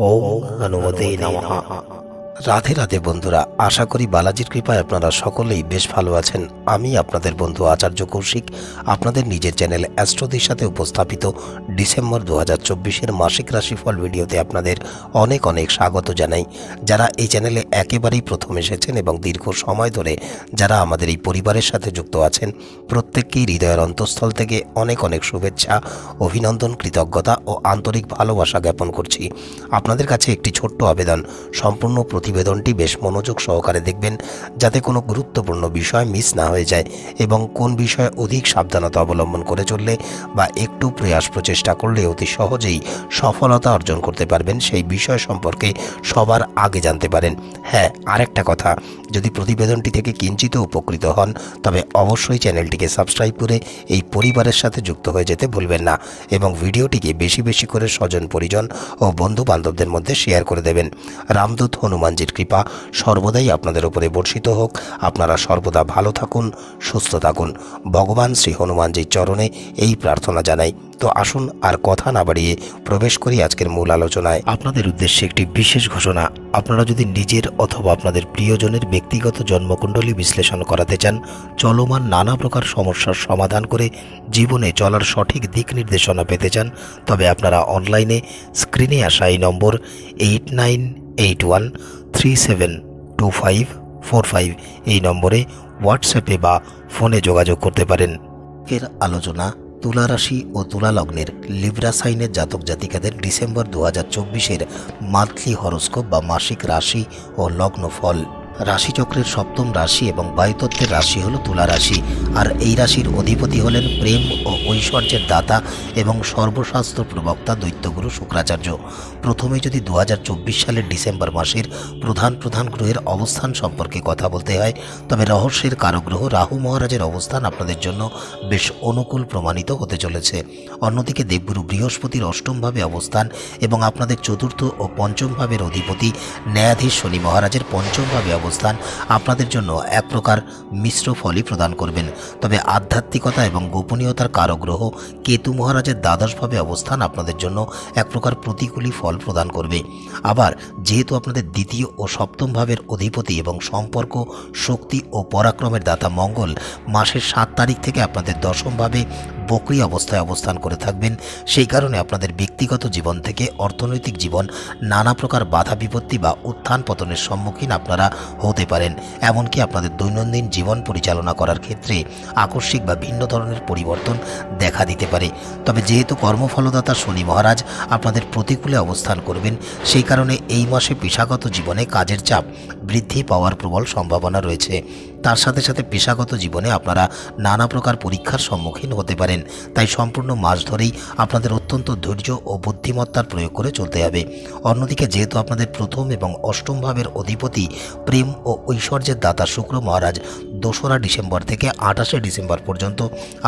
ওম হনুমতে নমঃ। রাধে রাধে বন্ধুরা, আশা করি বালাজির কৃপায় আপনারা সকলেই বেশ ভালো আছেন। আমি আপনাদের বন্ধু আচার্য কৌশিক আপনাদের নিজের চ্যানেল অ্যাস্ট্রোদের সাথে উপস্থাপিত ডিসেম্বর 2024-এর মাসিক রাশিফল ভিডিওতে আপনাদের অনেক অনেক স্বাগত জানাই। যারা এই চ্যানেলে একেবারেই প্রথম এসেছেন এবং দীর্ঘ সময় ধরে যারা আমাদের এই পরিবারের সাথে যুক্ত আছেন, প্রত্যেককেই হৃদয়ের অন্তঃস্থল থেকে অনেক অনেক শুভেচ্ছা, অভিনন্দন, কৃতজ্ঞতা ও আন্তরিক ভালোবাসা জ্ঞাপন করছি। আপনাদের কাছে একটি ছোট্ট আবেদন, সম্পূর্ণ প্রতিবেদনটি বেশ মনোযোগ সহকারে দেখবেন, যাতে কোনো গুরুত্বপূর্ণ বিষয় মিস না হয়ে যায় এবং কোন বিষয়ে অধিক সাবধানতা অবলম্বন করে চললে বা একটু প্রয়াস প্রচেষ্টা করলে অতি সহজেই সফলতা অর্জন করতে পারবেন, সেই বিষয় সম্পর্কে সবার আগে জানতে পারেন। হ্যাঁ, আরেকটা কথা, যদি প্রতিবেদনটি থেকে কিঞ্চিত উপকৃত হন তবে অবশ্যই চ্যানেলটিকে সাবস্ক্রাইব করে এই পরিবারের সাথে যুক্ত হয়ে যেতে ভুলবেন না এবং ভিডিওটিকে বেশি বেশি করে স্বজন পরিজন ও বন্ধু বান্ধবদের মধ্যে শেয়ার করে দেবেন। রামদূত হনুমানজির কৃপা সর্বদাই আপনাদের উপরে বর্ষিত হোক। আপনারা সর্বদা ভালো থাকুন, সুস্থ থাকুন। ভগবান শ্রী হনুমানজির চরণে এই প্রার্থনা জানাই। তো আসুন আর কথা না বাড়িয়ে প্রবেশ করি আজকের মূল আলোচনায়। আপনাদের উদ্দেশ্যে একটি বিশেষ ঘোষণা। আপনারা যদি নিজের অথবা আপনাদের প্রিয়জনের ব্যক্তিগত জন্মকুণ্ডলী বিশ্লেষণ করাতে চান, চলমান নানা প্রকার সমস্যার সমাধান করে জীবনে চলার সঠিক দিক নির্দেশনা পেতে চান, তবে আপনারা অনলাইনে স্ক্রিনে আসা এই নম্বর 8981372545 এই নম্বরে হোয়াটসঅ্যাপে বা ফোনে যোগাযোগ করতে পারেন। এর আলোচনা তুলা রাশি ও তুলা লগ্নের লিব্রা সাইনের জাতক জাতিকাদের ডিসেম্বর 2024-এর মান্থলি হরোস্কোপ বা মাসিক রাশি ও লগ্ন ফল। রাশিচক্রের সপ্তম রাশি এবং বায়ুতত্ত্বের রাশি হল তুলা রাশি, আর এই রাশির অধিপতি হলেন প্রেম ও ঐশ্বর্যের দাতা এবং সর্বশাস্ত্র প্রবক্তা দৈত্যগুরু শুক্রাচার্য। প্রথমে যদি 2024 সালের ডিসেম্বর মাসের প্রধান গ্রহের অবস্থান সম্পর্কে কথা বলতে হয়, তবে রহস্যের কারগ্রহ রাহু মহারাজের অবস্থান আপনাদের জন্য বেশ অনুকূল প্রমাণিত হতে চলেছে। অন্যদিকে দেবগুরু বৃহস্পতির অষ্টমভাবে অবস্থান এবং আপনাদের চতুর্থ ও পঞ্চম ভাবের অধিপতি ন্যায়াধীশ শনি মহারাজের পঞ্চমভাবে অবস্থান আপনাদের জন্য এক প্রকার মিশ্র ফলই প্রদান করবেন। তবে আধ্যাত্মিকতা এবং গোপনীয়তার কারগ্রহ কেতু মহারাজের দ্বাদশভাবে অবস্থান আপনাদের জন্য এক প্রকার প্রতিকূলী ফল প্রদান করবে। আবার যেহেতু আপনাদের দ্বিতীয় ও সপ্তম ভাবের অধিপতি এবং সম্পর্ক, শক্তি ও পরাক্রমের দাতা মঙ্গল মাসের 7 তারিখ থেকে আপনাদের দশমভাবে বক্রী অবস্থায় অবস্থান করে থাকবেন, সেই কারণে আপনাদের ব্যক্তিগত জীবন থেকে অর্থনৈতিক জীবন নানা প্রকার বাধা বিপত্তি বা উত্থান পতনের সম্মুখীন আপনারা হতে পারেন। এমনকি আপনাদের দৈনন্দিন জীবন পরিচালনা করার ক্ষেত্রে আকস্মিক বা ভিন্ন ধরনের পরিবর্তন দেখা দিতে পারে। তবে যেহেতু কর্মফলদাতা শনি মহারাজ আপনাদের প্রতিকূলে অবস্থান করবেন, সেই কারণে এই মাসে পেশাগত জীবনে কাজের চাপ বৃদ্ধি পাওয়ার প্রবল সম্ভাবনা রয়েছে। তার সাথে সাথে পেশাগত জীবনে আপনারা নানা প্রকার পরীক্ষার সম্মুখীন হতে পারেন। তাই সম্পূর্ণ মাস ধরেই আপনাদের অত্যন্ত ধৈর্য ও বুদ্ধিমত্তার প্রয়োগ করে চলতে হবে। অন্যদিকে যেহেতু আপনাদের প্রথম এবং অষ্টম ভাবের অধিপতি প্রেম ও ঐশ্বর্যের দাতা শুক্র মহারাজ 2রা ডিসেম্বর থেকে 28শে ডিসেম্বর পর্যন্ত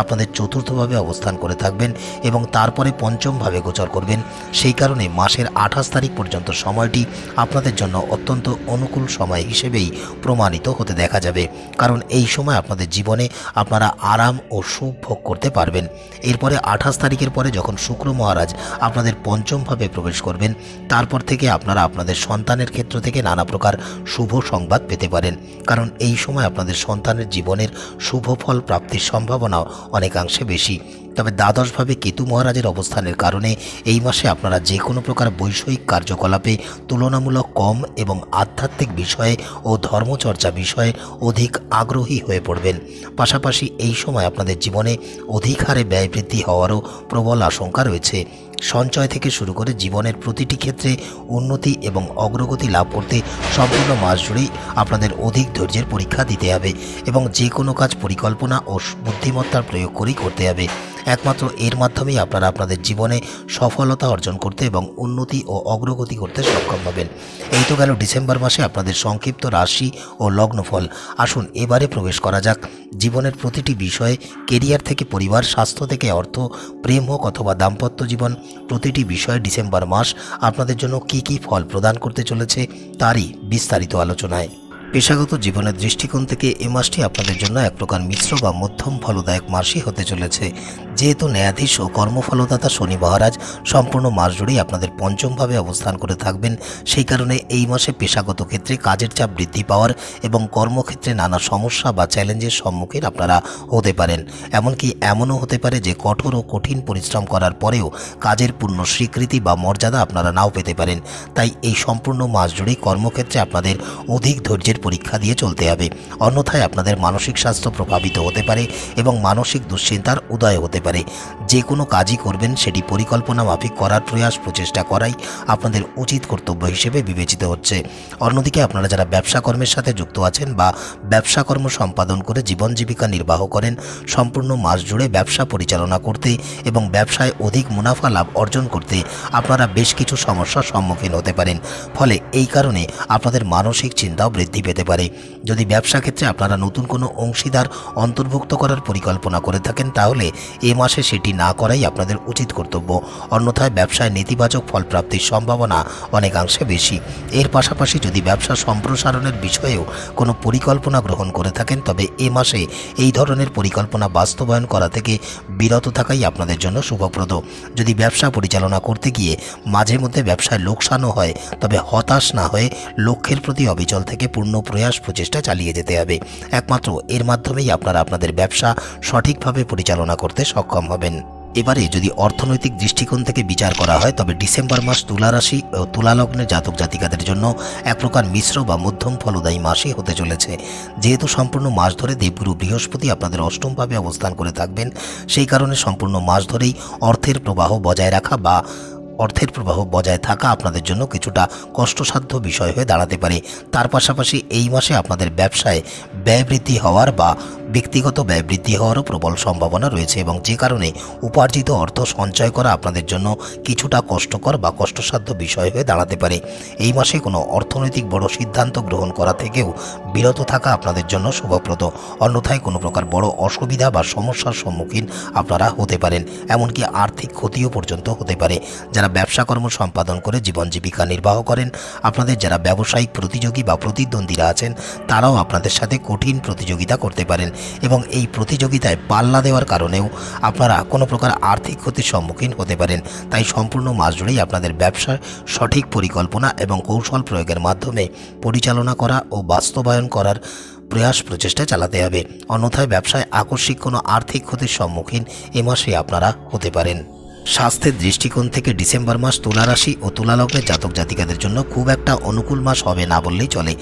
আপনাদের চতুর্থভাবে অবস্থান করে থাকবেন এবং তারপরে পঞ্চমভাবে গোচর করবেন, সেই কারণে মাসের 28 তারিখ পর্যন্ত সময়টি আপনাদের জন্য অত্যন্ত অনুকূল সময় হিসেবেই প্রমাণিত হতে দেখা যাবে। কারণ এই সময় আপনাদের জীবনে আপনারা আরাম ও সুখ ভোগ করতে পারবেন। এরপরে 28 তারিখের পরে যখন শুক্র মহারাজ আপনাদের পঞ্চমভাবে প্রবেশ করবেন, তারপর থেকে আপনারা আপনাদের সন্তানের ক্ষেত্র থেকে নানা প্রকার শুভ সংবাদ পেতে পারেন। কারণ এই সময় আপনাদের সন্তানের জীবনের শুভ ফল প্রাপ্তির সম্ভাবনাও অনেকাংশে বেশি। তবে দ্বাদশভাবে কেতু মহারাজের অবস্থানের কারণে এই মাসে আপনারা যে কোনো প্রকার বৈষয়িক কার্যকলাপে তুলনামূলক কম এবং আধ্যাত্মিক বিষয়ে ও ধর্মচর্চা বিষয়ে অধিক আগ্রহী হয়ে পড়বেন। পাশাপাশি এই সময় আপনাদের জীবনে অধিক হারে ব্যয় বৃদ্ধি হওয়ারও প্রবল আশঙ্কা রয়েছে। সঞ্চয় থেকে শুরু করে জীবনের প্রতিটি ক্ষেত্রে উন্নতি এবং অগ্রগতি লাভ করতে সম্পূর্ণ মাস জুড়েই আপনাদের অধিক ধৈর্যের পরীক্ষা দিতে হবে এবং যে কোনো কাজ পরিকল্পনা ও বুদ্ধিমত্তার প্রয়োগ করেই করতে হবে। একমাত্র এর মাধ্যমেই আপনারা আপনাদের জীবনে সফলতা অর্জন করতে এবং উন্নতি ও অগ্রগতি করতে সক্ষম হবেন। এই তো গেল ডিসেম্বর মাসে আপনাদের সংক্ষিপ্ত রাশি ও লগ্নফল। আসুন এবারে প্রবেশ করা যাক জীবনের প্রতিটি বিষয়ে, কেরিয়ার থেকে পরিবার, স্বাস্থ্য থেকে অর্থ, প্রেম হোক অথবা দাম্পত্য জীবন, প্রতিটি বিষয়ে ডিসেম্বর মাস আপনাদের জন্য কী কী ফল প্রদান করতে চলেছে তারই বিস্তারিত আলোচনায়। পেশাগত জীবনের দৃষ্টিকোণ থেকে এই মাসটি আপনাদের জন্য এক প্রকার মিশ্র বা মধ্যম ফলদায়ক মাসই হতে চলেছে। যেহেতু ন্যায়াধীশ ও কর্মফলদাতা শনি মহারাজ সম্পূর্ণ মাস জুড়েই আপনাদের পঞ্চমভাবে অবস্থান করে থাকবেন, সেই কারণে এই মাসে পেশাগত ক্ষেত্রে কাজের চাপ বৃদ্ধি পাওয়ার এবং কর্মক্ষেত্রে নানা সমস্যা বা চ্যালেঞ্জের সম্মুখীন আপনারা হতে পারেন। এমনকি এমনও হতে পারে যে কঠোর ও কঠিন পরিশ্রম করার পরেও কাজের পূর্ণ স্বীকৃতি বা মর্যাদা আপনারা নাও পেতে পারেন। তাই এই সম্পূর্ণ মাস জুড়েই কর্মক্ষেত্রে আপনাদের অধিক ধৈর্যের পরীক্ষা দিয়ে চলতে হবে, অন্যথায় আপনাদের মানসিক স্বাস্থ্য প্রভাবিত হতে পারে এবং মানসিক দুশ্চিন্তার উদয় হতে পারে। যে কোনো কাজই করবেন সেটি পরিকল্পনা মাফিক করার প্রচেষ্টা করাই আপনাদের উচিত কর্তব্য হিসেবে বিবেচিত হচ্ছে। অন্যদিকে আপনারা যারা ব্যবসা কর্মের সাথে যুক্ত আছেন বা ব্যবসা কর্ম সম্পাদন করে জীবন জীবিকা নির্বাহ করেন, সম্পূর্ণ মাস জুড়ে ব্যবসা পরিচালনা করতে এবং ব্যবসায় অধিক মুনাফা লাভ অর্জন করতে আপনারা বেশ কিছু সমস্যার সম্মুখীন হতে পারেন। ফলে এই কারণে আপনাদের মানসিক চিন্তাও বৃদ্ধি পেতে পারে। যদি ব্যবসা ক্ষেত্রে আপনারা নতুন কোনো অংশীদার অন্তর্ভুক্ত করার পরিকল্পনা করে থাকেন, তাহলে এ মাসে সেটি না করাই আপনাদের উচিত কর্তব্য, অন্যথায় ব্যবসায় নেতিবাচক ফলপ্রাপ্তির সম্ভাবনা অনেকাংশে বেশি। এর পাশাপাশি যদি ব্যবসা সম্প্রসারণের বিষয়েও কোনো পরিকল্পনা গ্রহণ করে থাকেন, তবে এ মাসে এই ধরনের পরিকল্পনা বাস্তবায়ন করা থেকে বিরত থাকাই আপনাদের জন্য শুভপ্রদ। যদি ব্যবসা পরিচালনা করতে গিয়ে মাঝে মধ্যে ব্যবসায় লোকসানও হয়, তবে হতাশ না হয়ে লক্ষ্যের প্রতি অবিচল থেকে পূর্ণ প্রচেষ্টা চালিয়ে যেতে হবে। একমাত্র এর মাধ্যমেই আপনারা আপনাদের ব্যবসা সঠিকভাবে পরিচালনা করতে সক্ষম হবেন। এবারে যদি অর্থনৈতিক দৃষ্টিকোণ থেকে বিচার করা হয়, তবে ডিসেম্বর মাস তুলা রাশি ও তুলা লগ্নের জাতক জাতিকাদের জন্য এক প্রকার মিশ্র বা মধ্যম ফলদায়ী মাসই হতে চলেছে। যেহেতু সম্পূর্ণ মাস ধরে দেবগুরু বৃহস্পতি আপনাদের অষ্টমভাবে অবস্থান করে থাকবেন, সেই কারণে সম্পূর্ণ মাস ধরেই অর্থের প্রবাহ বজায় থাকা আপনাদের জন্য কিছুটা কষ্টসাধ্য বিষয় হয়ে দাঁড়াতে পারে। তার পাশাপাশি এই মাসে আপনাদের ব্যবসায় ব্যয় বৃদ্ধি হওয়ার বা ব্যক্তিগত ব্যয় বৃদ্ধি হওয়ারও প্রবল সম্ভাবনা রয়েছে, এবং যে কারণে উপার্জিত অর্থ সঞ্চয় করা আপনাদের জন্য কিছুটা কষ্টকর বা কষ্টসাধ্য বিষয় হয়ে দাঁড়াতে পারে। এই মাসে কোনো অর্থনৈতিক বড় সিদ্ধান্ত গ্রহণ করা থেকেও বিরত থাকা আপনাদের জন্য শুভপ্রদ, অন্যথায় কোনো প্রকার বড় অসুবিধা বা সমস্যার সম্মুখীন আপনারা হতে পারেন, এমনকি আর্থিক ক্ষতিও পর্যন্ত হতে পারে। যারা ব্যবসা কর্ম সম্পাদন করে জীবন জীবিকা নির্বাহ করেন, আপনাদের যারা ব্যবসায়িক প্রতিযোগী বা প্রতিদ্বন্দ্বীরা আছেন, তারাও আপনাদের সাথে কঠিন প্রতিযোগিতা করতে পারেন, এবং এই প্রতিযোগিতায় পাল্লা দেওয়ার কারণেও আপনারা কোনো প্রকার আর্থিক ক্ষতির সম্মুখীন হতে পারেন। তাই সম্পূর্ণ মাস জুড়েই আপনাদের ব্যবসার সঠিক পরিকল্পনা এবং কৌশল প্রয়োগের মাধ্যমে পরিচালনা করা ও বাস্তবায়ন করার প্রচেষ্টা চালাতে হবে, অন্যথায় ব্যবসায় আকস্মিক কোনো আর্থিক ক্ষতির সম্মুখীন এ মাসে আপনারা হতে পারেন। স্বাস্থ্যের দৃষ্টিকোণ থেকে ডিসেম্বর মাস তুলা রাশি ও তুলা লগ্নের জাতক জাতিকাদের জন্য খুব একটা অনুকূল মাস হবে না বললেই চলে।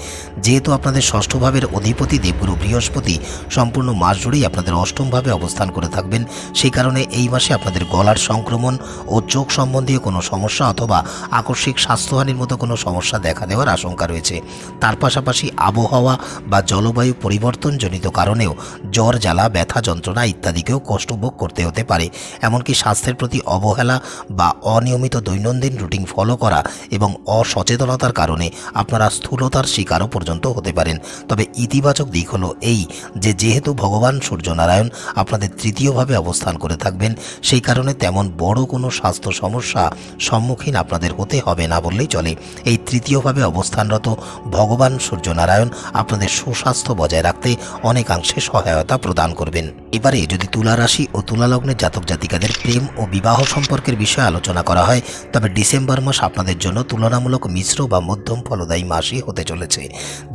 যেহেতু আপনাদের ষষ্ঠ ভাবের অধিপতি দেবগুরু বৃহস্পতি সম্পূর্ণ মাস জুড়েই আপনাদের অষ্টমভাবে অবস্থান করে থাকবেন, সেই কারণে এই মাসে আপনাদের গলার সংক্রমণ ও চোখ সম্বন্ধীয় কোনো সমস্যা অথবা আকস্মিক স্বাস্থ্যহানির মতো কোনো সমস্যা দেখা দেওয়ার আশঙ্কা রয়েছে। তার পাশাপাশি আবহাওয়া বা জলবায়ু পরিবর্তনজনিত কারণেও জ্বর, জ্বালা, ব্যথা, যন্ত্রণা ইত্যাদিকেও কষ্ট ভোগ করতে হতে পারে। এমনকি স্বাস্থ্যের প্রতি অবহেলা বা অনিয়মিত দৈনন্দিন রুটিন ফলো করা এবং অসচেতনতার কারণে আপনারা স্থূলতার শিকারও পর্যন্ত হতে পারেন। তবে ইতিবাচক দিক হলো এই যে যেহেতু ভগবান সূর্যনারায়ণ আপনাদের তৃতীয়ভাবে অবস্থান করে থাকবেন, সেই কারণে তেমন বড় কোনো স্বাস্থ্য সমস্যা সম্মুখীন আপনাদের হতে হবে না বললেই চলে। এই তৃতীয়ভাবে অবস্থানরত ভগবান সূর্যনারায়ণ আপনাদের সুস্বাস্থ্য বজায় রাখতে অনেকাংশে সহায়তা প্রদান করবেন। এবারে যদি তুলা রাশি ও তুলা লগ্নের জাতক জাতিকাদের প্রেম ও বিবাহ সম্পর্কের বিষয়ে আলোচনা করা হয়, তবে ডিসেম্বর মাস আপনাদের জন্য তুলনামূলক মিশ্র বা মধ্যম ফলদায়ী মাসই হতে চলেছে।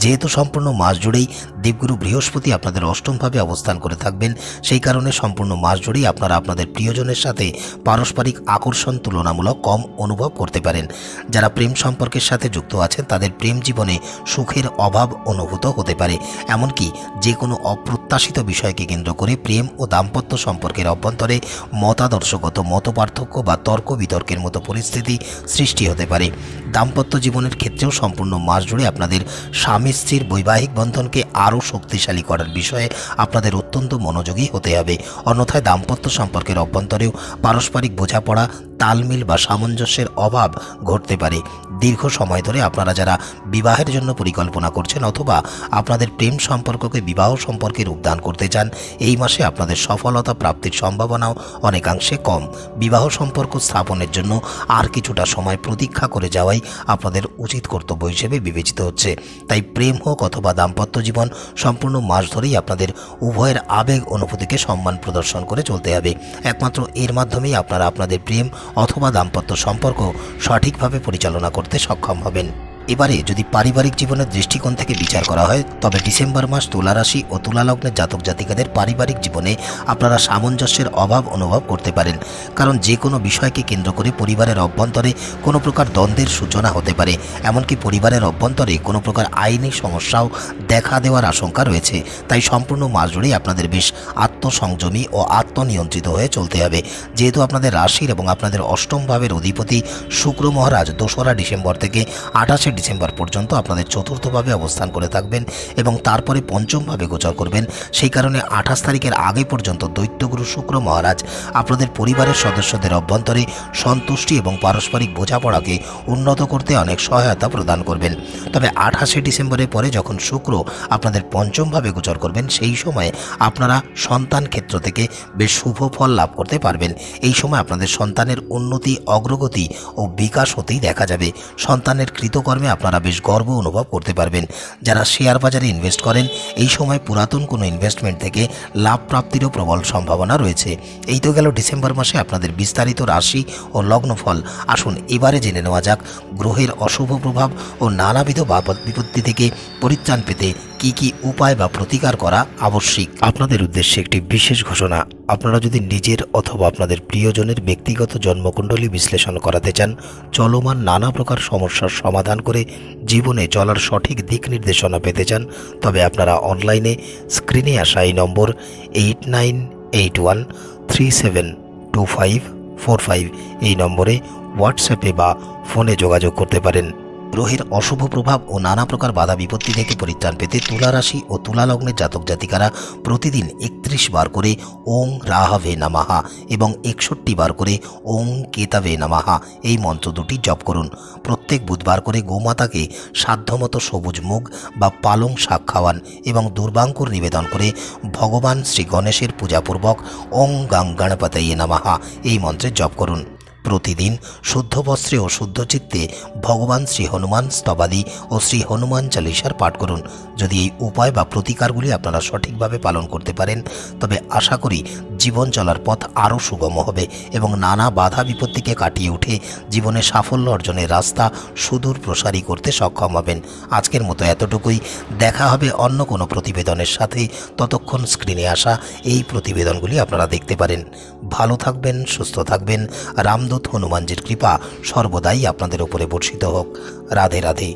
যেহেতু সম্পূর্ণ মাস জুড়েই দেবগুরু বৃহস্পতি আপনাদের অষ্টমভাবে অবস্থান করে থাকবেন, সেই কারণে সম্পূর্ণ মাস জুড়েই আপনারা আপনাদের প্রিয়জনের সাথে পারস্পরিক আকর্ষণ তুলনামূলক কম অনুভব করতে পারেন। যারা প্রেম সম্পর্কের সাথে যুক্ত আছেন, তাদের প্রেম জীবনে সুখের অভাব অনুভূত হতে পারে। এমনকি যে কোনো অপ্রত্যাশিত বিষয়কে কেন্দ্র করে প্রেম ও দাম্পত্য সম্পর্কের অভ্যন্তরে মতাদর্শগত মতপার্থক্য বা তর্ক বিতর্কের মতো পরিস্থিতি সৃষ্টি হতে পারে। দাম্পত্য জীবনের ক্ষেত্রেও সম্পূর্ণ মাস জুড়ে আপনাদের স্বামী স্ত্রীর বৈবাহিক বন্ধনকে আরও শক্তিশালী করার বিষয়ে আপনাদের অত্যন্ত মনোযোগী হতে হবে, অন্যথায় দাম্পত্য সম্পর্কের অভ্যন্তরেও পারস্পরিক বোঝাপড়া তালমিল বা সামঞ্জস্যের অভাব ঘটতে পারে। দীর্ঘ সময় ধরে আপনারা যারা বিবাহের জন্য পরিকল্পনা করছেন অথবা আপনাদের প্রেম সম্পর্ককে বিবাহ সম্পর্কে রূপদান করতে চান, এই মাসে আপনাদের সফলতা প্রাপ্তির সম্ভাবনাও অনেকাংশে কম। বিবাহ সম্পর্ক স্থাপনের জন্য আর কিছুটা সময় প্রতীক্ষা করে যাওয়াই আপনাদের উচিত কর্তব্য হিসেবে বিবেচিত হচ্ছে। তাই প্রেম হোক অথবা দাম্পত্য জীবন, সম্পূর্ণ মাস ধরেই আপনাদের উভয়ের আবেগ অনুভূতিকে সম্মান প্রদর্শন করে চলতে হবে। একমাত্র এর মাধ্যমেই আপনারা আপনাদের প্রেম অথবা দাম্পত্য সম্পর্ক সঠিকভাবে পরিচালনা করতে সক্ষম হবেন। এবারে যদি পারিবারিক জীবনের দৃষ্টিকোণ থেকে বিচার করা হয়, তবে ডিসেম্বর মাস তুলা রাশি ও তুলা লগ্নের জাতক জাতিকাদের পারিবারিক জীবনে আপনারা সামঞ্জস্যের অভাব অনুভব করতে পারেন। কারণ যে কোনো বিষয়কে কেন্দ্র করে পরিবারের অভ্যন্তরে কোনো প্রকার দ্বন্দ্বের সূচনা হতে পারে। এমনকি পরিবারের অভ্যন্তরে কোনো প্রকার আইনি সমস্যাও দেখা দেওয়ার আশঙ্কা রয়েছে। তাই সম্পূর্ণ মাস জুড়েই আপনাদের বেশ আত্মসংযমী ও আত্মনিয়ন্ত্রিত হয়ে চলতে হবে। যেহেতু আপনাদের রাশির এবং আপনাদের অষ্টম ভাবের অধিপতি শুক্র মহারাজ 2রা ডিসেম্বর থেকে 28শে ডিসেম্বর পর্যন্ত আপনাদের চতুর্থভাবে অবস্থান করে থাকবেন এবং তারপরে পঞ্চমভাবে গোচর করবেন। সেই কারণে 28 তারিখের আগে পর্যন্ত দৈত্যগুরু শুক্র মহারাজ আপনাদের পরিবারের সদস্যদের অভ্যন্তরে সন্তুষ্টি এবং পারস্পরিক বোঝাপড়াকে উন্নত করতে অনেক সহায়তা প্রদান করবেন। তবে 28শে ডিসেম্বরের পরে যখন শুক্র আপনাদের পঞ্চমভাবে গোচর করবেন, সেই সময় আপনারা সন্তান ক্ষেত্র থেকে বেশ শুভ ফল লাভ করতে পারবেন। এই সময় আপনাদের সন্তানের উন্নতি, অগ্রগতি ও বিকাশ হতেই দেখা যাবে। সন্তানের কৃতকর্মে আপনারা বেশ গর্ব অনুভব করতে পারবেন। যারা শেয়ার বাজারে ইনভেস্ট করেন, এই সময় পুরাতন কোনো ইনভেস্টমেন্ট থেকে লাভ প্রাপ্তিরও প্রবল সম্ভাবনা রয়েছে। এই তো গেল ডিসেম্বর মাসে আপনাদের বিস্তারিত রাশি ও লগ্নফল। আসুন এবারে জেনে নেওয়া যাক গ্রহের অশুভ প্রভাব ও নানাবিধ বিপত্তি থেকে পরিত্রাণ পেতে কি কি উপায় বা প্রতিকার করা আবশ্যিক। আপনাদের উদ্দেশ্যে একটি বিশেষ ঘোষণা। আপনারা যদি নিজের অথবা আপনাদের প্রিয়জনের ব্যক্তিগত জন্মকুণ্ডলী বিশ্লেষণ করাতে চান, চলমান নানা প্রকার সমস্যার সমাধান করে জীবনে চলার সঠিক দিক নির্দেশনা পেতে চান, তবে আপনারা অনলাইনে স্ক্রিনে আসা এই নম্বর 8981372545 এই নম্বরে হোয়াটসঅ্যাপে বা ফোনে যোগাযোগ করতে পারেন। গ্রহের অশুভ প্রভাব ও নানা প্রকার বাধা বিপত্তি থেকে পরিত্রাণ পেতে তুলা রাশি ও তুলা লগ্নের জাতক জাতিকারা প্রতিদিন 31 বার করে ওং রাহবে নমঃ এবং 61 বার করে ওং কেতবে নমঃ এই মন্ত্র দুটি জপ করুন। প্রত্যেক বুধবার করে গোমাতাকে সাধ্যমতো সবুজ মুগ বা পালং শাক খাওয়ান এবং দুর্বাঙ্কুর নিবেদন করে ভগবান শ্রী গণেশের পূজাপূর্বক ওং গাং গণপতয়ে নমঃ এই মন্ত্রে জপ করুন। প্রতিদিন শুদ্ধ বস্ত্রে ও শুদ্ধ চিত্তে ভগবান শ্রী হনুমান স্তবাদি ও শ্রী হনুমান চালিসার পাঠ করুন। যদি এই উপায় বা প্রতিকারগুলি আপনারা সঠিকভাবে পালন করতে পারেন, তবে আশা করি জীবন চলার পথ আরও সুগম হবে এবং নানা বাধা বিপত্তিকে কাটিয়ে উঠে জীবনে সাফল্য অর্জনের রাস্তা সুদূর প্রসারী করতে সক্ষম হবেন। আজকের মতো এতটুকুই। দেখা হবে অন্য কোনো প্রতিবেদনের সাথে। ততক্ষণ স্ক্রিনে আসা এই প্রতিবেদনগুলি আপনারা দেখতে পারেন। ভালো থাকবেন, সুস্থ থাকবেন। রামদূত হনুমানজির কৃপা সর্বদাই আপনাদের উপরে বর্ষিত হোক। রাধে রাধে।